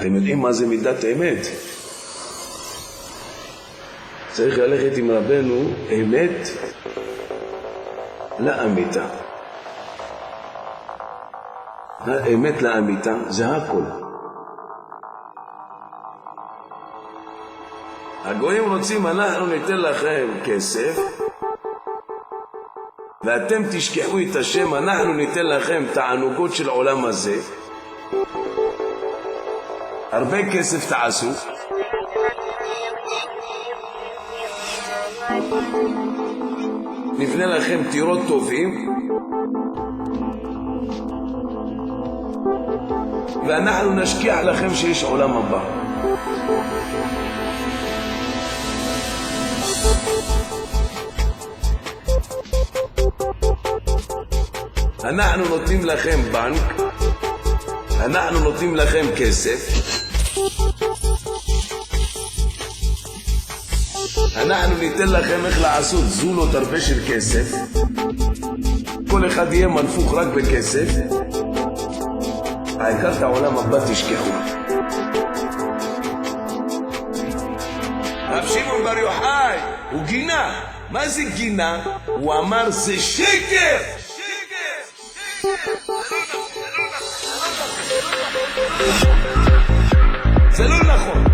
אתם יודעים מה זה מידת אמת? צריך ללכת עם רבנו אמת לאמיתה. האמת לאמיתה זה הכל. הגויים רוצים, אנחנו ניתן לכם כסף ואתם תשכחו את השם, אנחנו ניתן לכם תענוגות של עולם הזה, הרבה כסף תעשו, נבנה לכם טירות טובים, ואנחנו נשקיע לכם שיש עולם הבא. אנחנו נותנים לכם בנק, אנחנו נותנים לכם כסף, אנחנו ניתן לכם איך לעשות זולות הרבה של כסף, כל אחד יהיה מנפוך רק בכסף, העיקר את העולם הבא תשכחו. רב שמעון בר יוחאי הוא גינה. מה זה גינה? הוא אמר זה שקר. זה לא נכון.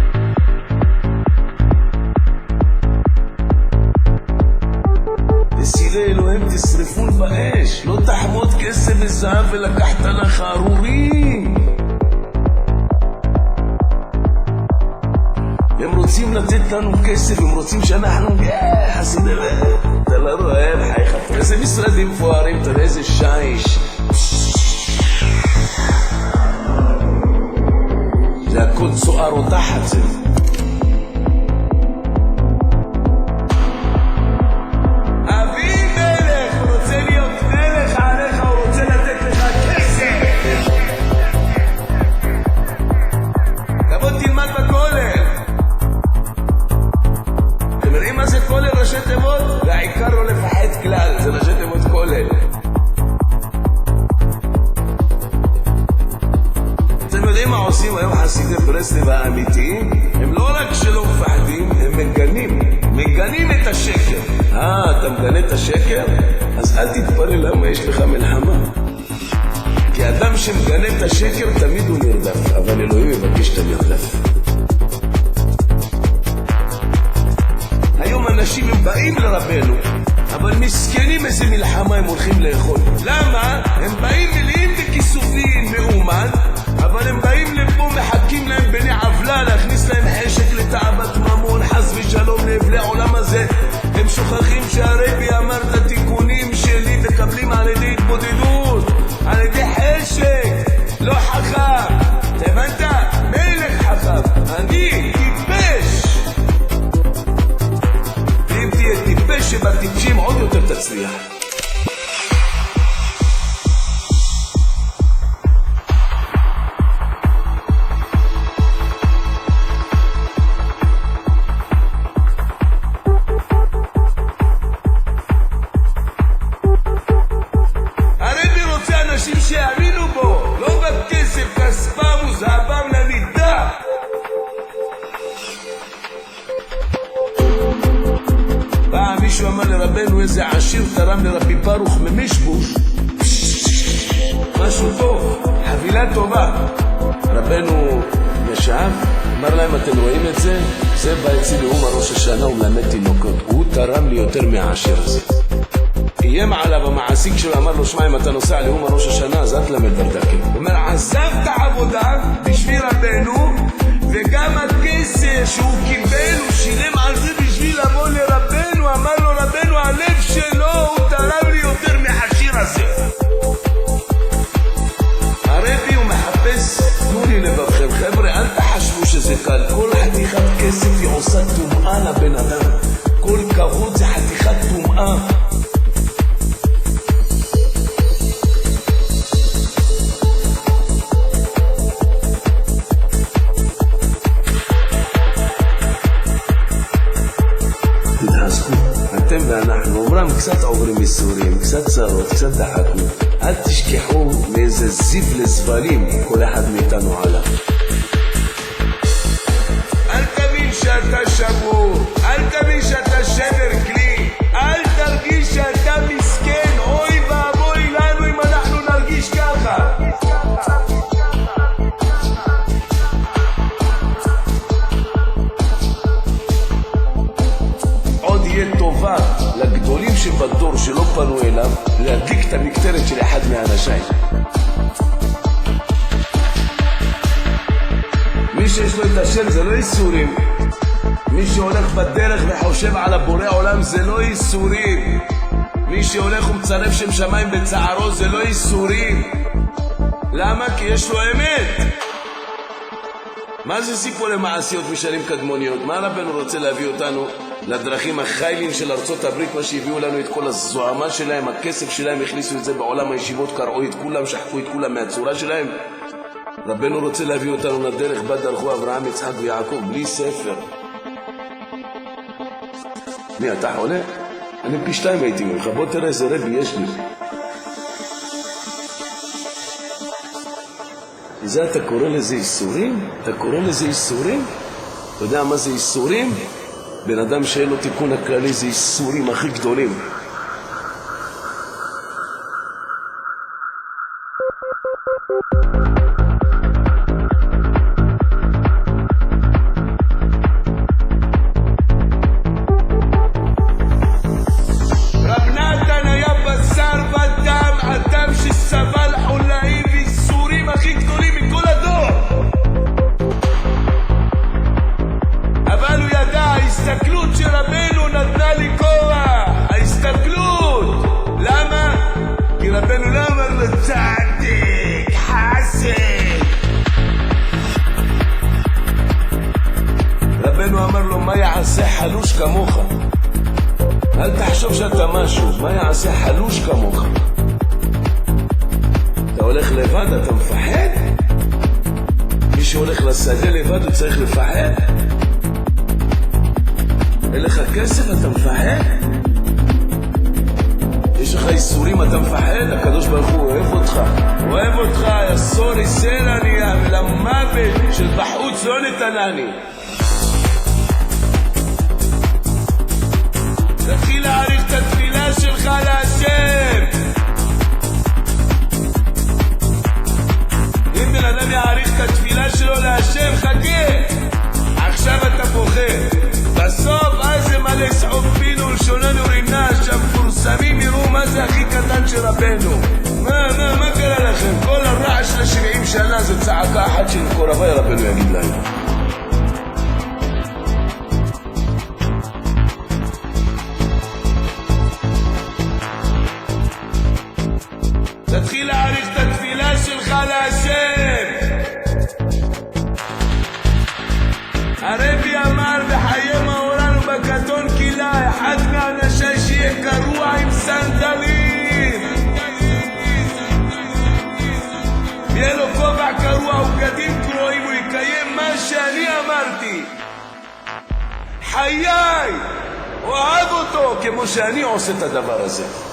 וסירי אלוהים תשרפון באש, לא תחמוד כסף וזהב ולקחת לך ארורים. הם רוצים לתת לנו כסף, הם רוצים שאנחנו חסידי, אתה לא רואה חייך, איזה משרדים מפוארים, אתה רואה איזה שיש, זה הכל צוער או תחת זה. אבי מלך, הוא רוצה להיות מלך עליך, הוא רוצה לתת לך כסף. תבוא תלמד בכולל. אתם יודעים מה זה כולל ראשי תיבות? והעיקר לא לפחד כלל, זה ראשי תיבות כולל. אתם יודעים מה עושים היום חסידי ברסלב האמיתיים? הם לא רק שלא מפחדים, הם מגנים את השקר. אתה מגנה את השקר? אז אל תתפלא למה יש לך מלחמה. כי אדם שמגנה את השקר תמיד הוא נרדף, אבל אלוהים מבקש את הנרדף. היום אנשים הם באים לרבנו, אבל מסכנים איזה מלחמה הם הולכים לאכול. למה? הם באים מלאים בכיסופים מאומן, אבל הם באים לפה, מחכים להם בני עוולה, להכניס להם חשק לתאוות ממון, חס ושלום לאבלי העולם הזה. הם שוכחים שהרבי אמר את התיקונים שלי מקבלים על ידי התבודדות, על ידי חשק, לא חכם. הבנת? מלך חכם, אני טיפש. ואם תהיה טיפש שבטיפשים עוד יותר תצליח. שיאמינו בו, לא בכסף, כספם וזהבם לנידה. פעם מישהו אמר לרבנו איזה עשיר תרם לרבי ברוך ממשבוש משהו טוב, חבילה טובה. רבנו ישב, אמר להם אתם רואים את זה? זה בא אצלי לאום ראש השנה, הוא מלמד תינוקות, הוא תרם לי יותר מהעשיר הזה. איים עליו המעסיק שלו, אמר לו שמע, אם אתה נוסע לאום ראש השנה אז אל תלמד בדרכים. הוא אומר עזב את העבודה בשביל רבנו, וגם הכסף שהוא קיבל הוא שילם על זה בשביל לבוא לרבנו. אמר לו רבנו הלב שלו הוא תרם לי יותר מהעשיר הזה. הרבי הוא מחפש, תנו לי לבבכם חבר'ה, אל תחשבו שזה קל. כל חתיכת כסף היא עושה תומעה לבן אדם, כל כבוד זה חתיכת תומעה. אתם ואנחנו אומרם קצת עוברים איסורים, קצת צרות, קצת דחקות. אל תשכחו מאיזה זיף לזבלים כל אחד מאיתנו עלה. שאתה שבור, אל תבין שאתה שבר כלי, אל תרגיש שאתה מסכן. אוי ואבוי לנו אם אנחנו נרגיש ככה. עוד יהיה טובה לגדולים שבדור שלא פנו אליו להדליק את המקטרת של אחד מהאנשיים. מי שיש לו את השם זה לא איסורים. מי שהולך בדרך וחושב על הבורא עולם זה לא איסורים. מי שהולך ומצרף שם שמיים בצערו זה לא איסורים. למה? כי יש לו אמת. מה זה סיפור למעשיות משנים קדמוניות? מה רבנו רוצה להביא אותנו לדרכים החיילין של ארצות הברית, מה שהביאו לנו את כל הזוהמה שלהם, הכסף שלהם, הכניסו את זה בעולם הישיבות, קראו את כולם, שחקו את כולם מהצורה שלהם. רבנו רוצה להביא אותנו לדרך בה דרכו אברהם, יצחק ויעקב, בלי ספר. מי, אתה חולה? אני פי 2 הייתי ממך, בוא תראה איזה רבי יש לי. זה אתה קורא לזה איסורים? אתה קורא לזה איסורים? אתה יודע מה זה איסורים? בן אדם שאין לו תיקון הכללי זה איסורים הכי גדולים. רבנו אמר לו, מה יעשה חלוש כמוך? אל תחשוב שאתה משהו, מה יעשה חלוש כמוך? אתה הולך לבד, אתה מפחד? מי שהולך לשדה לבד הוא צריך לפחד? אין לך כסף, אתה מפחד? יש לך איסורים, אתה מפחד? הקדוש ברוך הוא אוהב אותך, אוהב אותך, יסור יסרני, למוות של בחוץ לא נתנני. תתחיל להעריך את התפילה שלך להשם. אם בן אדם יעריך את התפילה שלו להשם, חכה, עכשיו אתה פוחד. בסוף אז זה מלא סעופינו ולשוננו רינה, שהמפורסמים יראו מה זה הכי קטן של רבנו. מה קרה לכם? כל הרעש ל70 שנה זה צעקה אחת של מקורבי רבנו יגיד להם. תתחיל להעריך את התפילה שלך להשם. הרבי אמר בחיי מאורנו בקטון קילה, אחד מהאנשי שיהיה קרוע עם סנדלים, יהיה לו כובע קרוע ובגדים קרועים, הוא יקיים מה שאני אמרתי. חיי, אוהב אותו כמו שאני עושה את הדבר הזה.